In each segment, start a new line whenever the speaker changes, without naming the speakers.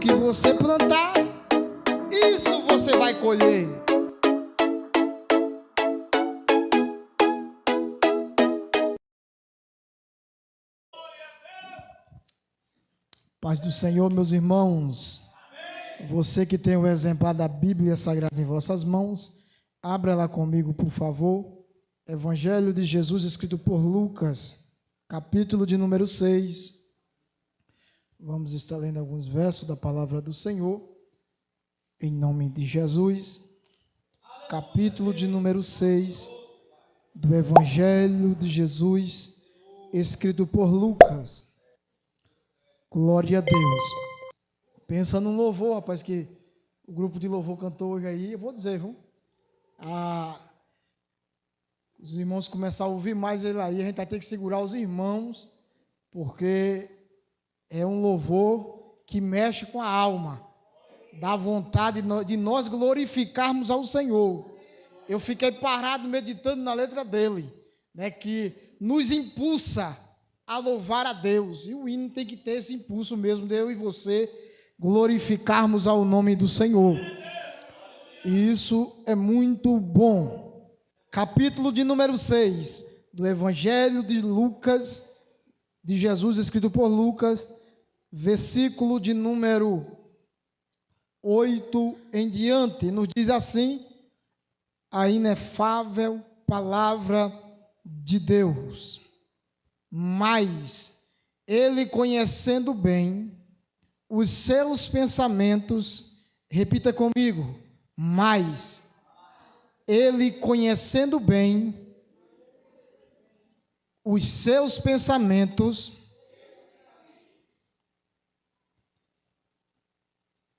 que você plantar, isso você vai colher. Paz do Senhor, meus irmãos. Você que tem o exemplar da Bíblia Sagrada em vossas mãos, abra lá comigo, por favor. Evangelho de Jesus, escrito por Lucas, capítulo de número 6. Vamos estar lendo alguns versos da palavra do Senhor, em nome de Jesus. Capítulo de número 6 do Evangelho de Jesus, escrito por Lucas. Glória a Deus. Pensa num louvor, rapaz, que o grupo de louvor cantou hoje aí. Eu vou dizer, viu? Os irmãos começarem a ouvir mais ele aí, a gente vai ter que segurar os irmãos, porque é um louvor que mexe com a alma, dá vontade de nós glorificarmos ao Senhor. Eu fiquei parado meditando na letra dele, né, que nos impulsa a louvar a Deus, e o hino tem que ter esse impulso mesmo, de eu e você glorificarmos ao nome do Senhor, e isso é muito bom. Capítulo de número 6 do Evangelho de Lucas, de Jesus, escrito por Lucas, versículo de número 8 em diante, nos diz assim: a inefável palavra de Deus. Mas ele, conhecendo bem os seus pensamentos, repita comigo, mas ele, conhecendo bem os seus pensamentos,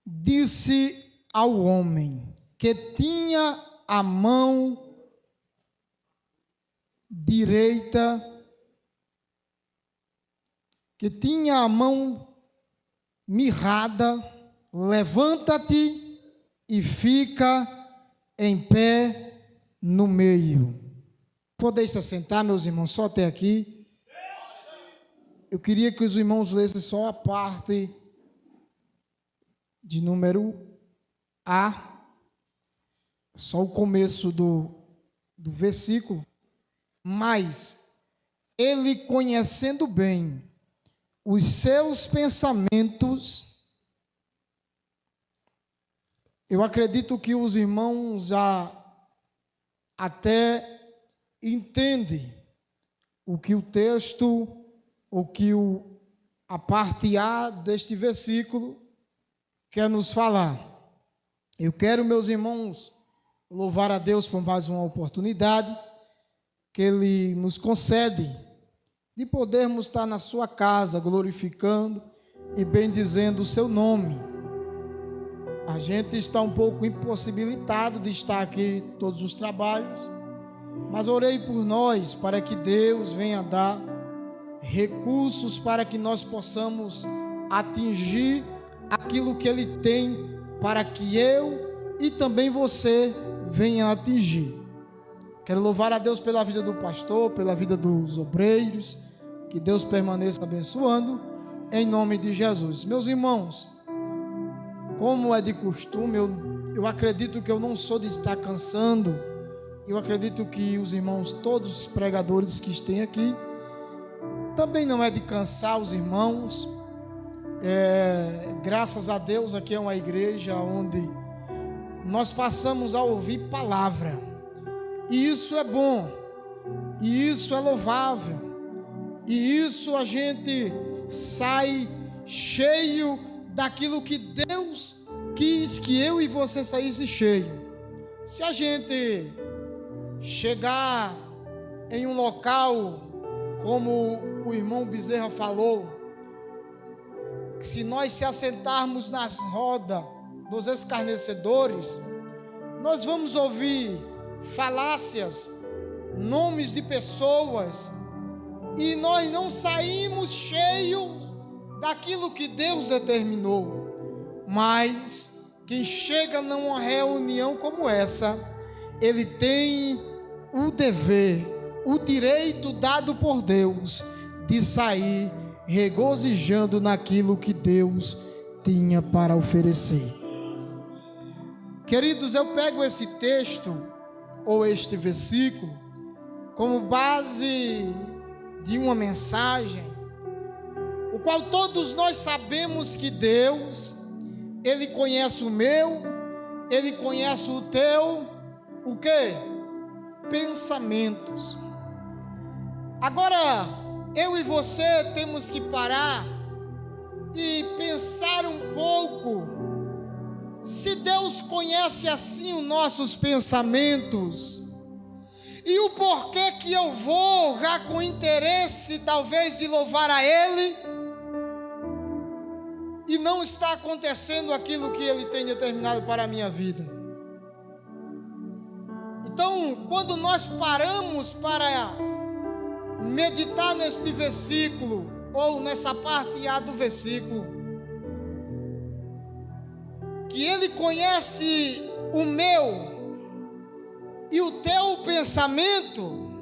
disse ao homem que tinha a mão direita, que tinha a mão mirrada: levanta-te e fica em pé no meio. Podeis se assentar, meus irmãos, só até aqui. Eu queria que os irmãos lessem só a parte de número A, só o começo do versículo. Mas ele, conhecendo bem os seus pensamentos, eu acredito que os irmãos já até entendem o que o texto, o que a parte A deste versículo quer nos falar. Eu quero, meus irmãos, louvar a Deus por mais uma oportunidade que Ele nos concede de podermos estar na sua casa glorificando e bendizendo o seu nome. A gente está um pouco impossibilitado de estar aqui todos os trabalhos, mas orei por nós para que Deus venha dar recursos para que nós possamos atingir aquilo que Ele tem para que eu e também você venha atingir. Quero louvar a Deus pela vida do pastor, pela vida dos obreiros, que Deus permaneça abençoando, em nome de Jesus. Meus irmãos, como é de costume, eu acredito que eu não sou de estar cansando, eu acredito que os irmãos, todos os pregadores que estão aqui, também não é de cansar os irmãos. Graças a Deus, aqui é uma igreja onde nós passamos a ouvir palavra, e isso é bom, e isso é louvável, e isso a gente sai cheio daquilo que Deus quis que eu e você saísse cheio. Se a gente chegar em um local, como o irmão Bezerra falou, que se nós se assentarmos nas rodas dos escarnecedores, nós vamos ouvir falácias, nomes de pessoas, e nós não saímos cheios daquilo que Deus determinou. Mas quem chega numa reunião como essa, ele tem o dever, o direito dado por Deus de sair regozijando naquilo que Deus tinha para oferecer. Queridos, eu pego esse texto, ou este versículo, como base de uma mensagem, o qual todos nós sabemos que Deus, Ele conhece o meu, Ele conhece o teu, o quê? Pensamentos. Agora, eu e você temos que parar e pensar um pouco, se Deus conhece assim os nossos pensamentos, e o porquê que eu vou já com interesse talvez de louvar a Ele, e não está acontecendo aquilo que Ele tem determinado para a minha vida. Então, quando nós paramos para meditar neste versículo, ou nessa parte A do versículo, que Ele conhece o meu e o teu pensamento,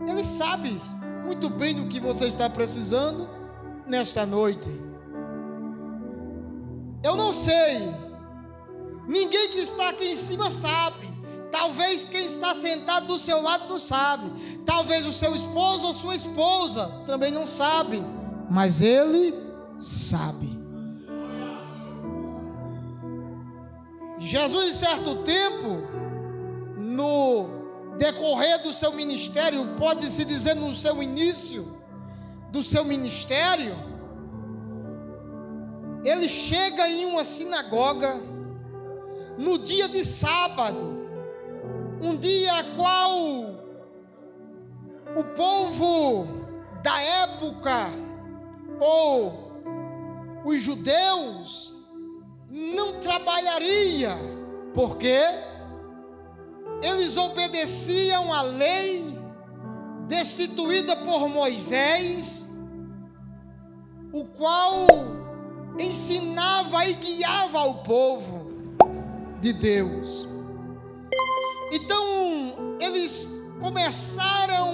Ele sabe muito bem do que você está precisando nesta noite. Eu não sei, ninguém que está aqui em cima sabe, talvez quem está sentado do seu lado não sabe, talvez o seu esposo ou sua esposa também não sabe, mas Ele sabe. Jesus, em certo tempo, no decorrer do seu ministério, pode-se dizer no seu início do seu ministério, Ele chega em uma sinagoga no dia de sábado, um dia qual o povo da época, ou os judeus, não trabalharia, porque eles obedeciam à lei destituída por Moisés, o qual ensinava e guiava o povo de Deus. Então eles começaram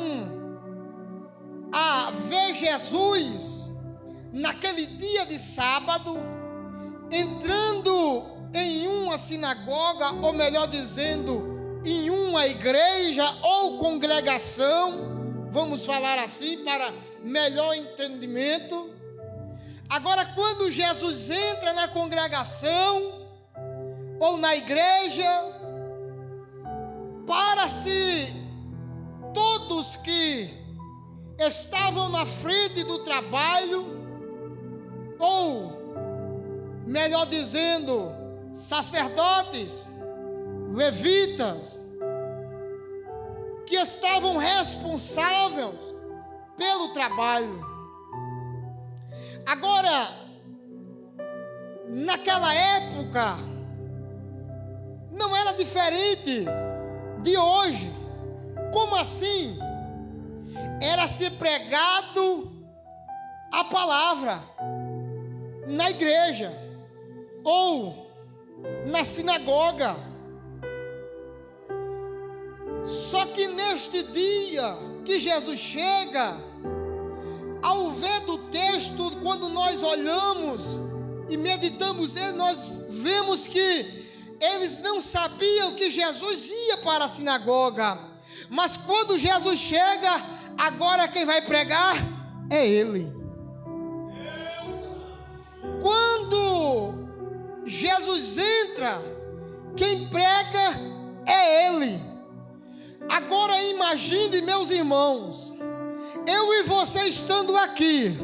a ver Jesus naquele dia de sábado, entrando em uma sinagoga, ou melhor dizendo, em uma igreja ou congregação, vamos falar assim para melhor entendimento. Agora, quando Jesus entra na congregação ou na igreja, para-se todos que estavam na frente do trabalho, ou melhor dizendo, sacerdotes, levitas, que estavam responsáveis pelo trabalho. Agora, naquela época, não era diferente de hoje. Como assim? Era ser pregado a palavra na igreja ou na sinagoga. Só que neste dia que Jesus chega, ao ver do texto, quando nós olhamos e meditamos nele, nós vemos que eles não sabiam que Jesus ia para a sinagoga, mas quando Jesus chega, agora quem vai pregar é Ele. Quando Jesus entra, quem prega é Ele. Agora imagine, meus irmãos, eu e você estando aqui,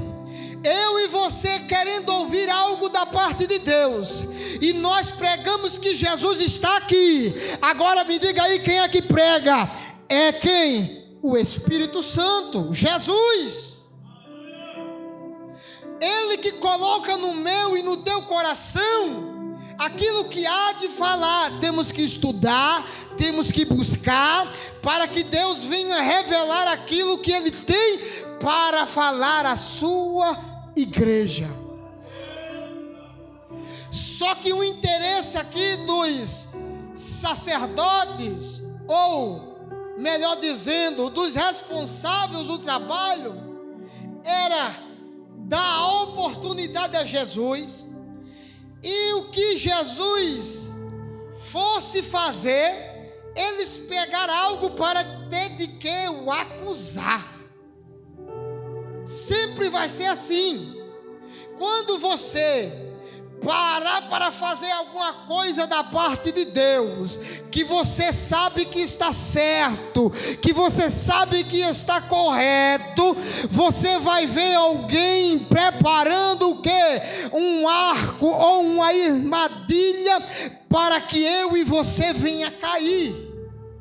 eu e você querendo ouvir algo da parte de Deus, e nós pregamos que Jesus está aqui. Agora me diga aí, quem é que prega? É quem? O Espírito Santo, Jesus. Ele que coloca no meu e no teu coração aquilo que há de falar. Temos que estudar, temos que buscar, para que Deus venha revelar aquilo que Ele tem para falar à sua igreja. Só que o interesse aqui dos sacerdotes, ou melhor dizendo, dos responsáveis do trabalho, era dar oportunidade a Jesus, e o que Jesus fosse fazer, eles pegaram algo para ter de que o acusar. Sempre vai ser assim. Quando você parar para fazer alguma coisa da parte de Deus, que você sabe que está certo, que você sabe que está correto, você vai ver alguém preparando o quê? Um arco ou uma armadilha para que eu e você venha cair.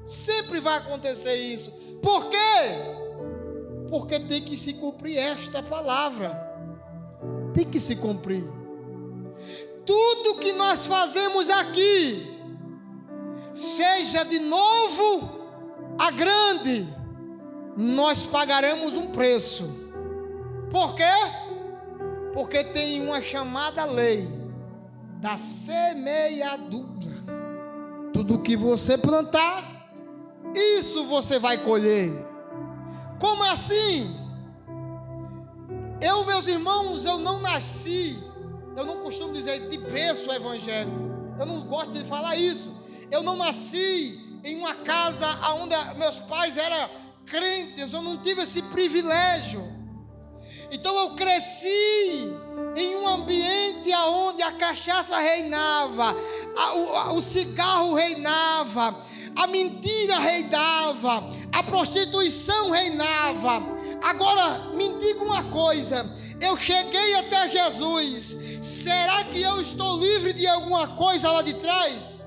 Sempre vai acontecer isso. Por quê? Porque tem que se cumprir esta palavra. Tem que se cumprir. Tudo que nós fazemos aqui, seja de novo a grande, nós pagaremos um preço. Por quê? Porque tem uma chamada lei da semeadura. Tudo que você plantar, isso você vai colher. Como assim? Meus irmãos, eu não nasci, eu não costumo dizer de berço evangélico, eu não gosto de falar isso. Eu não nasci em uma casa onde meus pais eram crentes, eu não tive esse privilégio. Então eu cresci em um ambiente onde a cachaça reinava, o cigarro reinava, a mentira reinava, a prostituição reinava. Agora me diga uma coisa, eu cheguei até Jesus, será que eu estou livre de alguma coisa lá de trás?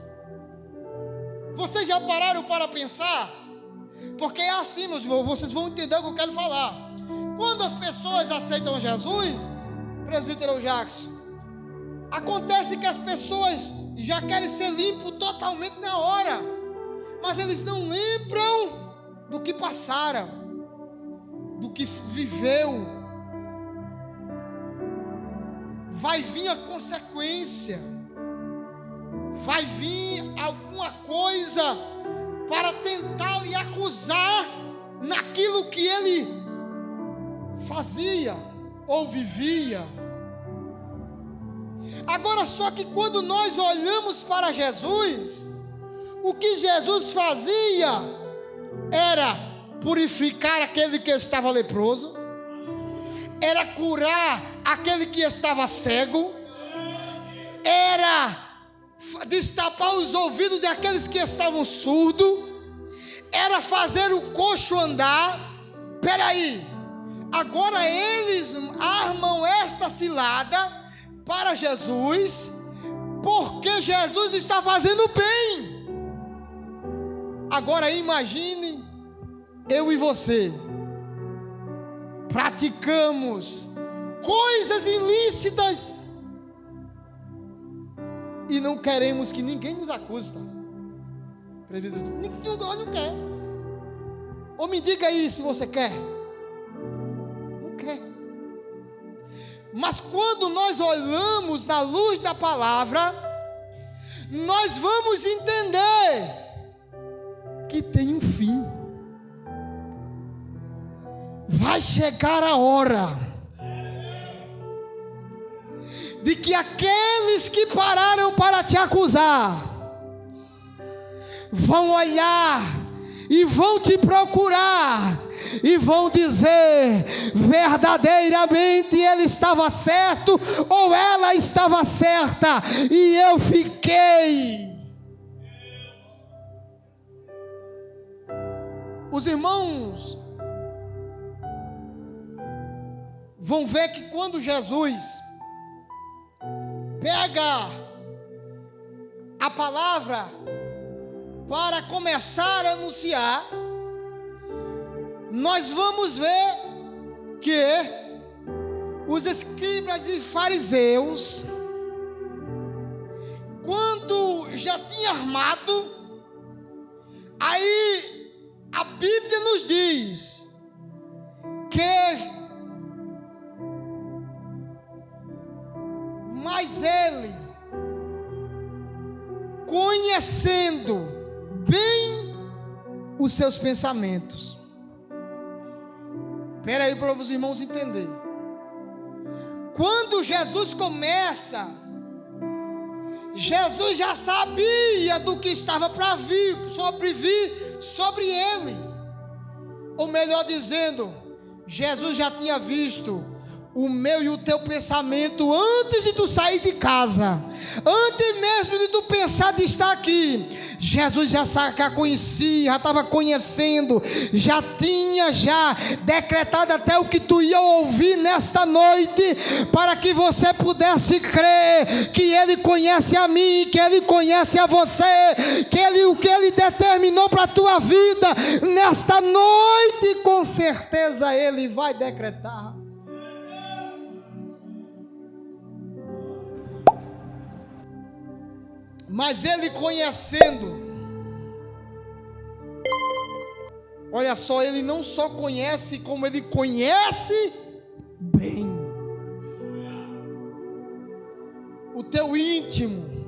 Vocês já pararam para pensar? Porque é assim, meus irmãos, vocês vão entender o que eu quero falar. Quando as pessoas aceitam Jesus, presbítero Jackson, acontece que as pessoas já querem ser limpas totalmente na hora, mas eles não lembram do que passaram, do que viveu. Vai vir a consequência, vai vir alguma coisa para tentar lhe acusar naquilo que ele fazia ou vivia. Agora, só que quando nós olhamos para Jesus, o que Jesus fazia era purificar aquele que estava leproso, era curar aquele que estava cego, era destapar os ouvidos daqueles que estavam surdos, era fazer o coxo andar. Peraí, agora eles armam esta cilada para Jesus, porque Jesus está fazendo bem. Agora imagine, eu e você praticamos coisas ilícitas e não queremos que ninguém nos acuse. Ninguém não quer. Ou me diga aí se você quer. Não quer. Mas quando nós olhamos na luz da palavra, nós vamos entender que tem um fim. Vai chegar a hora de que aqueles que pararam para te acusar vão olhar e vão te procurar e vão dizer: verdadeiramente ele estava certo ou ela estava certa e eu fiquei. Os irmãos vão ver que quando Jesus pega a palavra para começar a anunciar, nós vamos ver que os escribas e fariseus, quando já tinha armado, aí a Bíblia nos diz que mas ele, conhecendo bem os seus pensamentos. Espera aí para os irmãos entenderem. Quando Jesus começa, Jesus já sabia do que estava para vir sobre ele. Ou melhor dizendo, Jesus já tinha visto o meu e o teu pensamento antes de tu sair de casa, antes mesmo de tu pensar de estar aqui. Jesus já conhecia, já estava conhecendo, já tinha decretado até o que tu ia ouvir nesta noite, para que você pudesse crer que Ele conhece a mim, que Ele conhece a você, o que Ele determinou para a tua vida nesta noite, com certeza Ele vai decretar. Mas ele conhecendo, olha só, ele não só conhece, como ele conhece bem o teu íntimo,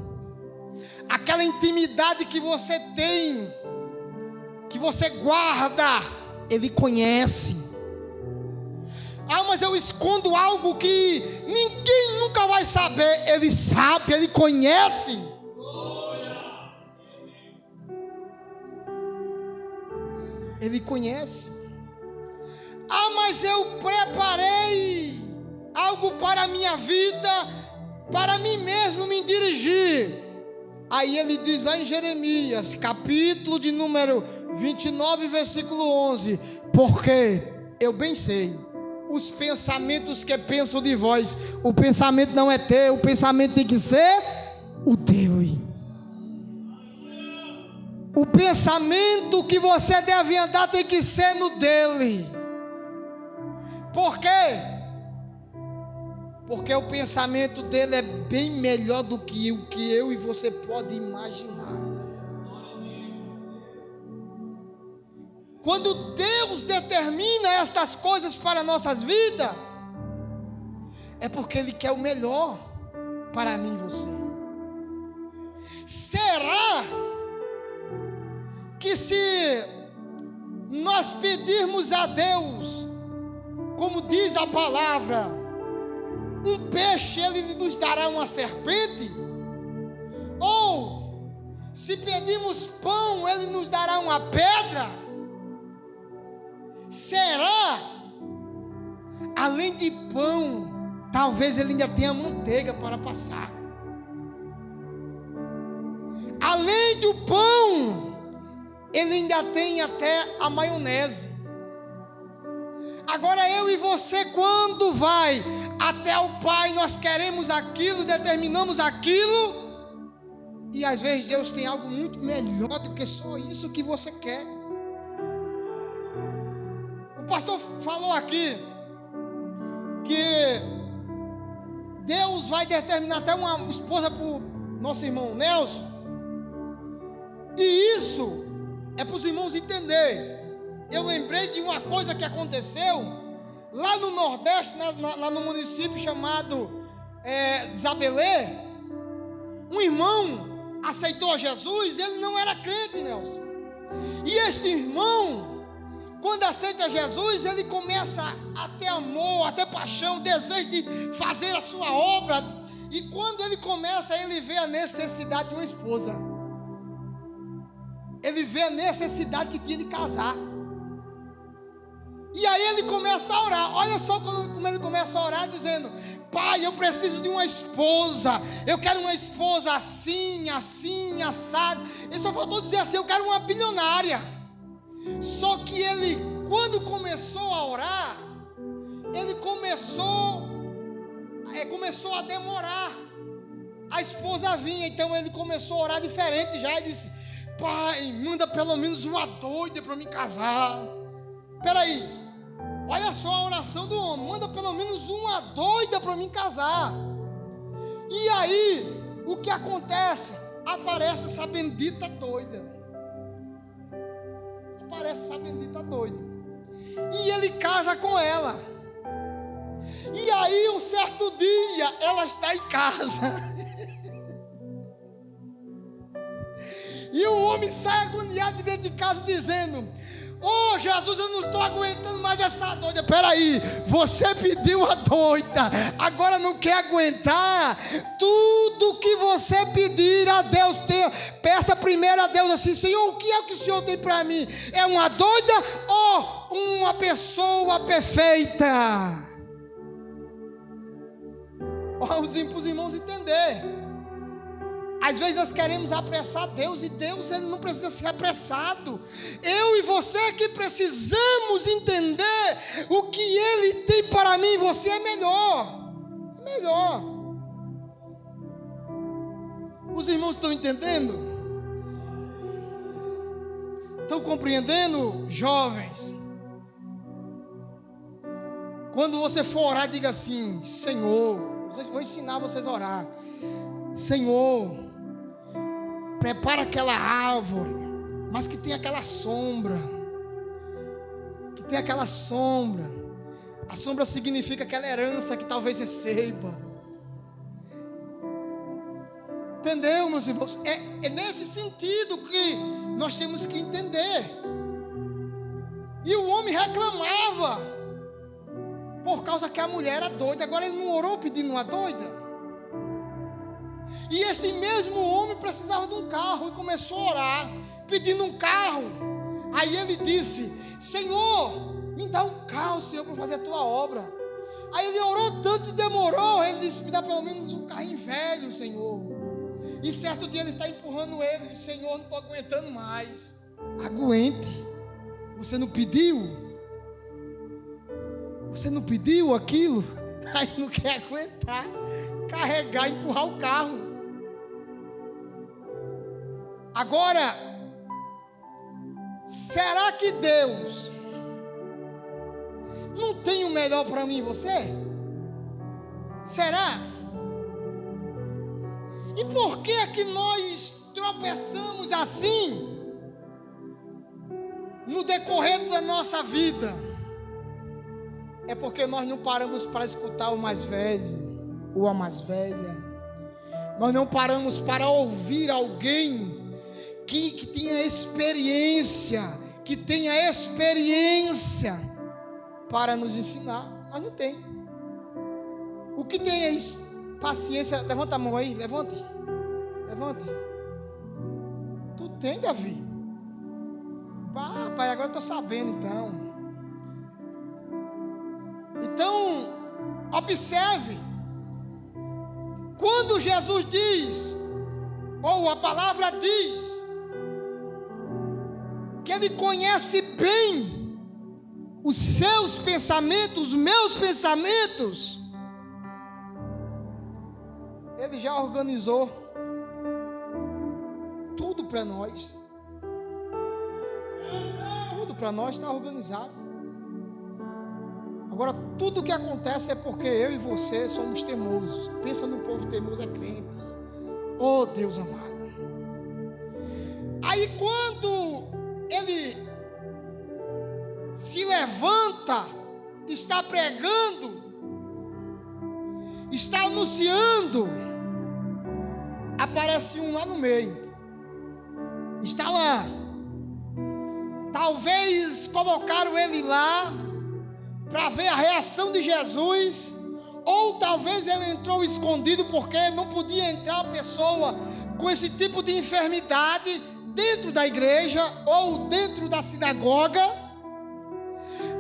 aquela intimidade que você tem, que você guarda, ele conhece. Ah, mas eu escondo algo que ninguém nunca vai saber. Ele sabe, ele conhece. Ele conhece. Ah, mas eu preparei algo para a minha vida, para mim mesmo me dirigir. Aí ele diz lá em Jeremias, capítulo de número 29, versículo 11: porque eu bem sei os pensamentos que pensam de vós. O pensamento não é teu, o pensamento tem que ser o teu. O pensamento que você deve andar tem que ser no dele. Por quê? Porque o pensamento dele é bem melhor do que o que eu e você pode imaginar. Quando Deus determina estas coisas para nossas vidas, é porque Ele quer o melhor para mim e você. Será que se nós pedirmos a Deus, como diz a palavra, um peixe, Ele nos dará uma serpente? Ou se pedimos pão, Ele nos dará uma pedra? Será? Além de pão, talvez Ele ainda tenha manteiga para passar. Além do pão, Ele ainda tem até a maionese. Agora eu e você, quando vai até o Pai, nós queremos aquilo, determinamos aquilo, e às vezes Deus tem algo muito melhor do que só isso que você quer. O pastor falou aqui que Deus vai determinar até uma esposa para o nosso irmão Nelson, e isso é para os irmãos entenderem. Eu lembrei de uma coisa que aconteceu lá no Nordeste, lá no município chamado Zabelê. Um irmão aceitou Jesus, ele não era crente, Nelson. E este irmão, quando aceita Jesus, ele começa a ter amor, a ter paixão, desejo de fazer a sua obra. E quando ele começa, ele vê a necessidade de uma esposa. Ele vê a necessidade que tinha de casar. E aí ele começa a orar. Olha só como ele começa a orar, dizendo: Pai, eu preciso de uma esposa. Eu quero uma esposa assim, assim, assado. Ele só faltou dizer assim: eu quero uma bilionária. Só que ele, quando começou a orar, ele começou a demorar. A esposa vinha, então ele começou a orar diferente já. E disse: Pai, manda pelo menos uma doida para me casar. Peraí, olha só a oração do homem: manda pelo menos uma doida para me casar. E aí, o que acontece? Aparece essa bendita doida. Aparece essa bendita doida. E ele casa com ela. E aí, um certo dia, ela está em casa. E o homem sai agoniado de dentro de casa dizendo: Oh, Jesus, eu não estou aguentando mais essa doida. Peraí, você pediu a doida, agora não quer aguentar? Tudo que você pedir a Deus, peça primeiro a Deus assim: Senhor, o que é que o Senhor tem para mim? É uma doida ou uma pessoa perfeita? Para os irmãos entender. Às vezes nós queremos apressar Deus, e Deus, ele não precisa ser apressado. Eu e você que precisamos entender o que Ele tem para mim e você é melhor. É melhor. Os irmãos estão entendendo? Estão compreendendo, jovens? Quando você for orar, diga assim: Senhor, vou ensinar vocês a orar. Senhor, prepara aquela árvore, mas que tem aquela sombra. Que tem aquela sombra. A sombra significa aquela herança que talvez receba. Entendeu, meus irmãos? É nesse sentido que nós temos que entender. E o homem reclamava por causa que a mulher era doida. Agora ele não orou pedindo uma doida. E esse mesmo homem precisava de um carro e começou a orar, pedindo um carro. Aí ele disse: Senhor, me dá um carro, Senhor, para fazer a tua obra. Aí ele orou tanto e demorou. Ele disse: me dá pelo menos um carrinho velho, Senhor. E certo dia ele está empurrando ele e disse: Senhor, não estou aguentando mais. Aguente. Você não pediu? Você não pediu aquilo? Aí não quer aguentar, carregar, empurrar o carro. Agora, será que Deus não tem o melhor para mim e você? Será? E por que é que nós tropeçamos assim no decorrer da nossa vida? É porque nós não paramos para escutar o mais velho ou a mais velha. Nós não paramos para ouvir alguém que tenha experiência, para nos ensinar. Nós não tem. O que tem é paciência. Levanta a mão aí, levante. Tu tem, Davi? Pai, agora eu estou sabendo então observe, quando Jesus diz, ou a palavra diz, que Ele conhece bem os seus pensamentos, os meus pensamentos, Ele já organizou tudo para nós. Tudo para nós está organizado. Agora, tudo o que acontece é porque eu e você somos teimosos. Pensa no povo teimoso, é crente. Oh, Deus amado. Aí quando ele se levanta, está pregando, está anunciando, aparece um lá no meio. Está lá. Talvez colocaram ele lá para ver a reação de Jesus, ou talvez ele entrou escondido porque não podia entrar a pessoa com esse tipo de enfermidade dentro da igreja ou dentro da sinagoga.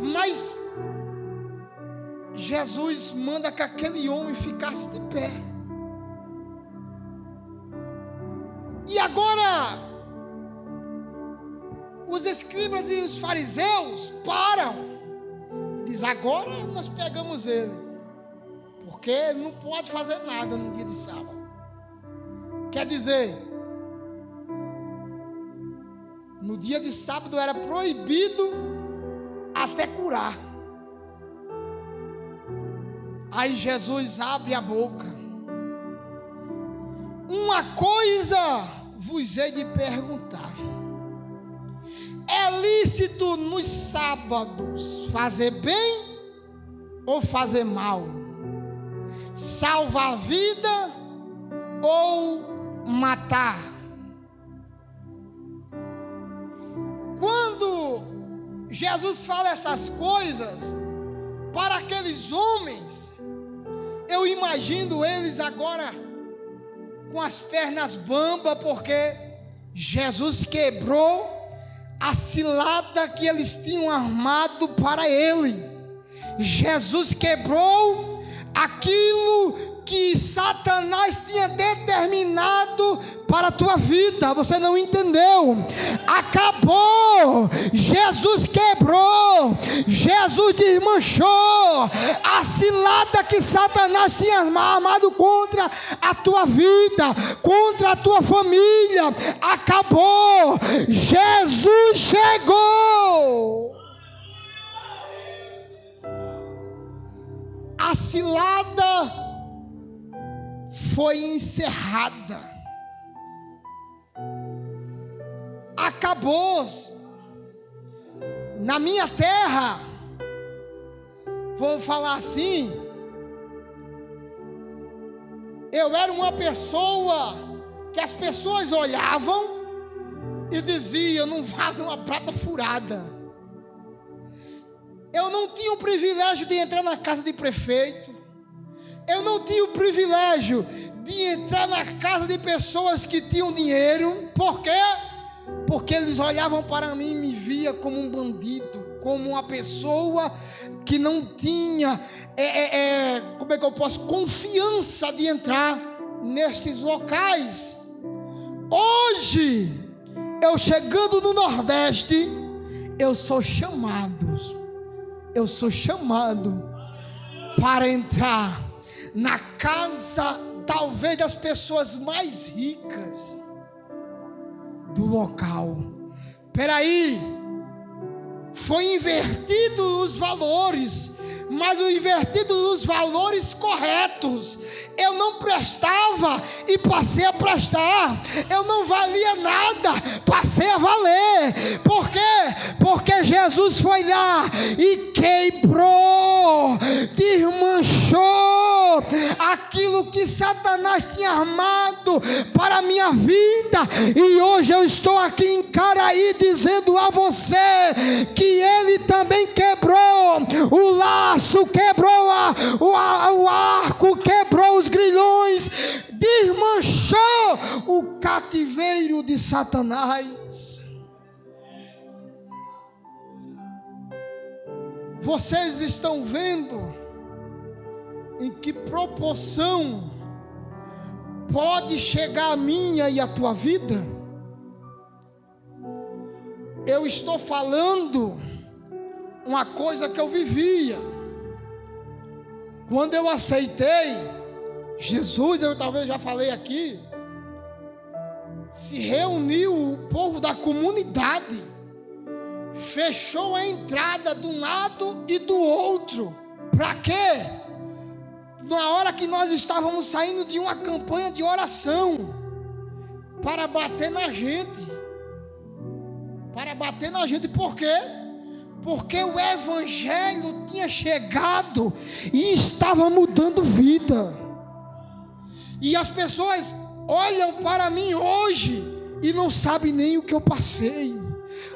Mas Jesus manda que aquele homem ficasse de pé. E agora os escribas e os fariseus param. Diz: agora nós pegamos ele, porque ele não pode fazer nada no dia de sábado. Quer dizer, no dia de sábado era proibido até curar. Aí Jesus abre a boca: uma coisa vos hei de perguntar. É lícito nos sábados fazer bem ou fazer mal? Salvar a vida ou matar? Quando Jesus fala essas coisas para aqueles homens. Eu imagino eles agora com as pernas bambas, porque Jesus quebrou a cilada que eles tinham armado para ele. Jesus quebrou aquilo que Satanás tinha determinado para a tua vida. Você não entendeu? Acabou. Jesus quebrou. Jesus desmanchou a cilada que Satanás tinha armado contra a tua vida, contra a tua família. Acabou. Jesus chegou. A cilada foi encerrada. Acabou. Na minha terra, vou falar assim, eu era uma pessoa que as pessoas olhavam e diziam: não vale uma prata furada. Eu não tinha o privilégio de entrar na casa de prefeito. Eu não tinha o privilégio de entrar na casa de pessoas que tinham dinheiro. Por quê? Porque eles olhavam para mim e me via como um bandido, como uma pessoa que não tinha, como é que eu posso, confiança de entrar nestes locais. Hoje, eu chegando no Nordeste, eu sou chamado para entrar na casa, talvez das pessoas mais ricas do local. Peraí, foi invertido os valores, mas o invertido dos valores corretos. Eu não prestava e passei a prestar. Eu não valia nada, passei a valer. Por quê? Porque Jesus foi lá e quebrou, desmanchou aquilo que Satanás tinha armado para a minha vida. E hoje eu estou aqui em Caraí dizendo a você que Ele também quebrou o laço, quebrou o arco, quebrou os grilhões, desmanchou o cativeiro de Satanás. Vocês estão vendo em que proporção pode chegar a minha e a tua vida? Eu estou falando uma coisa que eu vivia. Quando eu aceitei Jesus, eu talvez já falei aqui, se reuniu o povo da comunidade, fechou a entrada de um lado e do outro. Para quê? Na hora que nós estávamos saindo de uma campanha de oração, para bater na gente. Por quê? Porque o evangelho tinha chegado e estava mudando vida. E as pessoas olham para mim hoje e não sabem nem o que eu passei,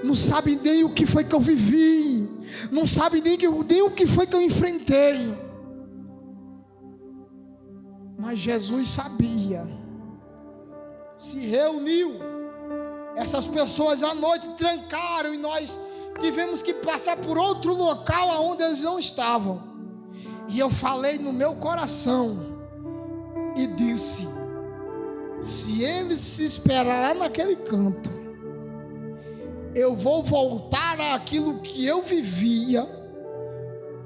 não sabem nem o que foi que eu vivi, não sabem nem o que foi que eu enfrentei. Mas Jesus sabia. Se reuniu. Essas pessoas à noite trancaram e nós tivemos que passar por outro local aonde eles não estavam. E eu falei no meu coração e disse: se eles se esperar lá naquele canto, eu vou voltar àquilo que eu vivia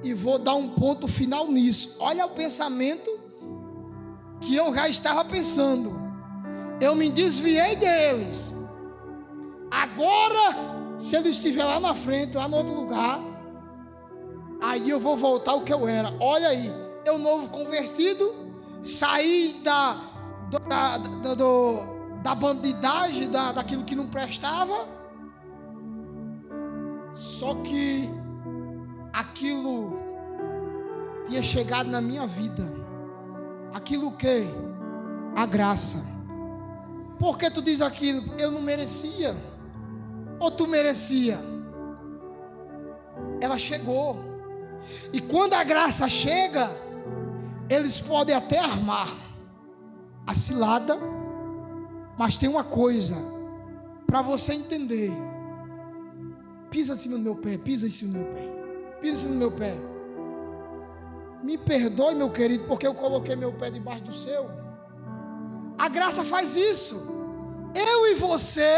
e vou dar um ponto final nisso. Olha o pensamento que eu já estava pensando. Eu me desviei deles. Agora, se ele estiver lá na frente, lá no outro lugar, aí eu vou voltar ao que eu era. Olha aí, eu novo convertido, saí da bandidagem, daquilo que não prestava. Só que aquilo tinha chegado na minha vida. Aquilo que? A graça. Por que tu diz aquilo? Eu não merecia. Ou tu merecia? ela chegou. E quando a graça chega, eles podem até armar a cilada, mas tem uma coisa para você entender: pisa em cima do meu pé, pisa em cima do meu pé, pisa em cima do meu pé. Me perdoe, meu querido, porque eu coloquei meu pé debaixo do seu. A graça faz isso. Eu e você,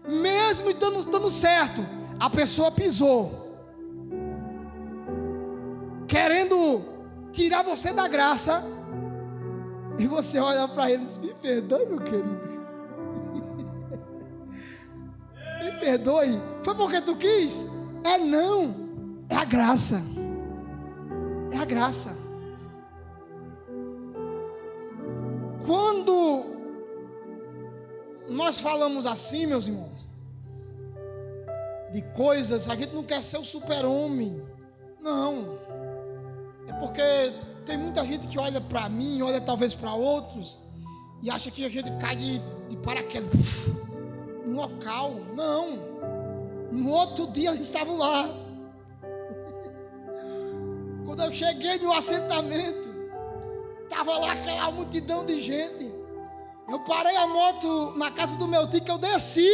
mesmo estando certo, a pessoa pisou, querendo tirar você da graça, e você olha para eles: me perdoe, meu querido, me perdoe, foi porque tu quis? Não, é a graça, é a graça. Quando nós falamos assim, meus irmãos, de coisas, a gente não quer ser o super-homem, não. É porque tem muita gente que olha para mim, olha talvez para outros, e acha que a gente cai de paraquedas no local. Não. No outro dia a gente estava lá. Quando eu cheguei no assentamento, estava lá aquela multidão de gente. Eu parei a moto na casa do meu tio, que eu desci.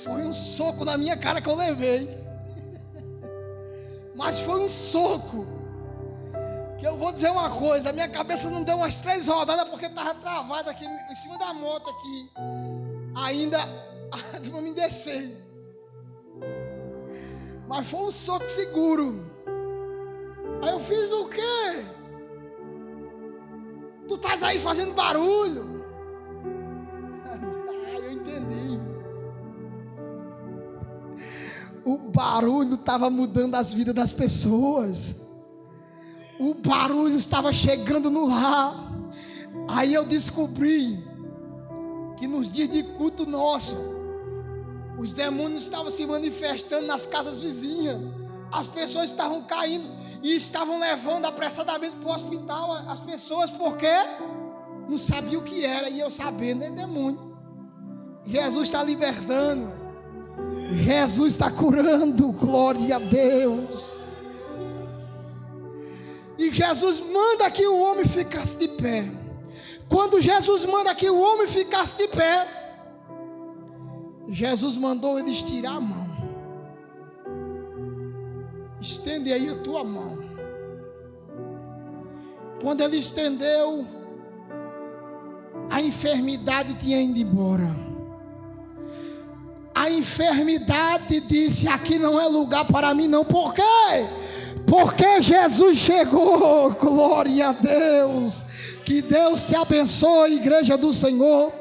Foi um soco na minha cara que eu levei. Mas foi um soco que eu vou dizer uma coisa: a minha cabeça não deu umas 3 rodadas, porque estava travada aqui em cima da moto aqui, ainda para me descer. Mas foi um soco seguro. Aí eu fiz o quê? Tu estás aí fazendo barulho. Eu entendi. O barulho estava mudando as vidas das pessoas. O barulho estava chegando no lar. Aí eu descobri que nos dias de culto nosso, os demônios estavam se manifestando nas casas vizinhas. As pessoas estavam caindo e estavam levando apressadamente para o hospital as pessoas, porque não sabiam o que era. E eu sabendo, é demônio. Jesus está libertando, Jesus está curando, glória a Deus. E Jesus manda que o homem ficasse de pé. Quando Jesus manda que o homem ficasse de pé, Jesus mandou ele estirar a mão. Estende aí a tua mão. Quando ele estendeu, a enfermidade tinha ido embora. A enfermidade disse: aqui não é lugar para mim não. Por quê? Porque Jesus chegou. Glória a Deus. Que Deus te abençoe, igreja do Senhor.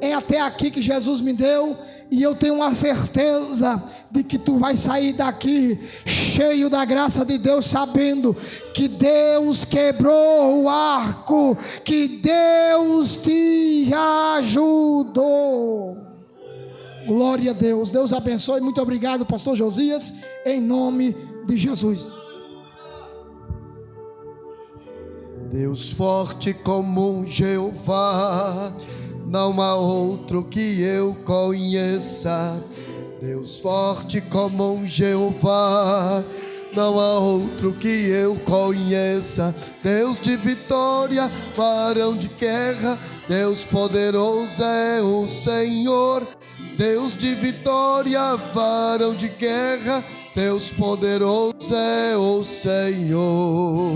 É até aqui que Jesus me deu, e eu tenho uma certeza de que tu vai sair daqui cheio da graça de Deus, sabendo que Deus quebrou o arco, que Deus te ajudou. Glória a Deus. Deus abençoe. Muito obrigado, pastor Josias, em nome de Jesus.
Deus forte como Jeová, não há outro que eu conheça. Deus forte como Jeová, não há outro que eu conheça. Deus de vitória, varão de guerra, Deus poderoso é o Senhor. Deus de vitória, varão de guerra, Deus poderoso é o Senhor.